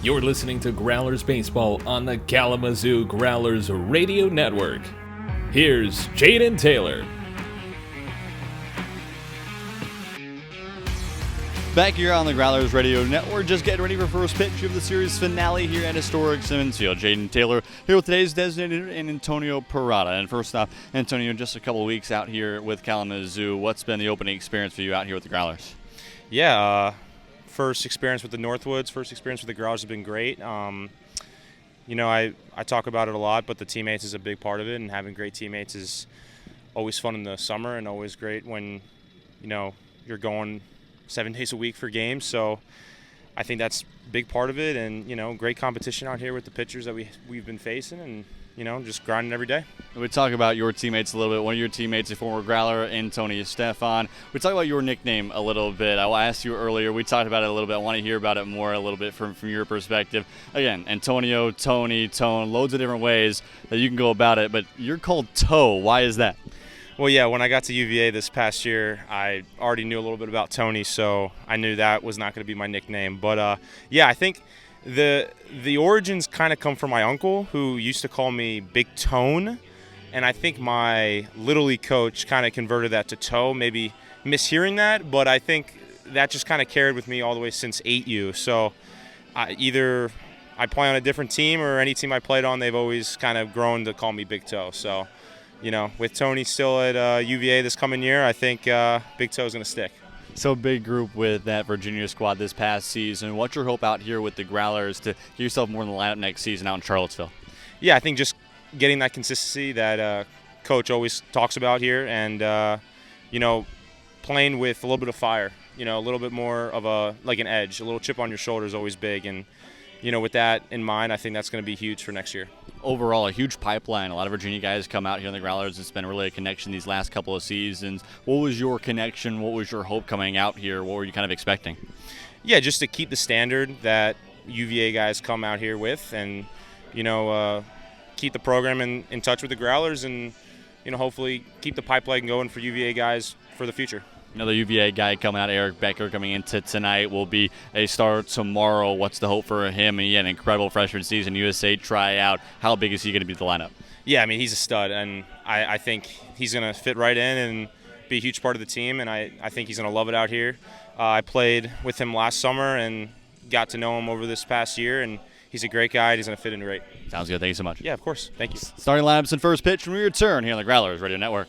You're listening to Growlers Baseball on the Kalamazoo Growlers Radio Network. Here's Jaden Taylor. Back here on the Growlers Radio Network, just getting ready for first pitch of the series finale here at historic Simmons Field. Jaden Taylor here with today's designated and Antonio Perrotta. And first off, Antonio, just a couple of weeks out here with Kalamazoo. What's been the opening experience for you out here with the Growlers? First experience with the Northwoods, first experience with the Growlers has been great. I talk about it a lot, but the teammates is a big part of it, and having great teammates is always fun in the summer and always great when, you're going 7 days a week for games. So I think that's a big part of it, and, great competition out here with the pitchers that we've been facing, and, just grinding every day. We talk about your teammates a little bit. One of your teammates, a former Growler, Antonio Stefan. We talk about your nickname a little bit. I asked you earlier. We talked about it a little bit. I want to hear about it more a little bit from your perspective. Again, Antonio, Tony, Tone, loads of different ways that you can go about it, but you're called Toe. Why is that? Well, yeah, when I got to UVA this past year, I already knew a little bit about Tony, so I knew that was not going to be my nickname. But, I think the origins kind of come from my uncle, who used to call me Big Tone, and I think my Little League coach kind of converted that to Toe, maybe mishearing that, but I think that just kind of carried with me all the way since 8U. So either I play on a different team or any team I played on, they've always kind of grown to call me Big Toe. So, with Tony still at UVA this coming year, I think Big Toe is going to stick. So big group with that Virginia squad this past season. What's your hope out here with the Growlers to get yourself more in the lineup next season out in Charlottesville? Yeah, I think just getting that consistency that Coach always talks about here, and playing with a little bit of fire. A little bit more of an edge, a little chip on your shoulder is always big, and with that in mind, I think that's going to be huge for next year. Overall, a huge pipeline. A lot of Virginia guys come out here in the Growlers. It's been really a connection these last couple of seasons. What was your connection? What was your hope coming out here? What were you kind of expecting? Yeah, just to keep the standard that UVA guys come out here with, and keep the program in touch with the Growlers, and hopefully keep the pipeline going for UVA guys for the future. Another UVA guy coming out, Eric Becker, coming into tonight, will be a star tomorrow. What's the hope for him? He had an incredible freshman season, USA tryout. How big is he going to be to the lineup? Yeah, he's a stud, and I think he's going to fit right in and be a huge part of the team, and I think he's going to love it out here. I played with him last summer and got to know him over this past year, and he's a great guy. He's going to fit in great. Sounds good. Thank you so much. Yeah, of course. Thank you. Starting lineups and first pitch when we return here on the Growlers Radio Network.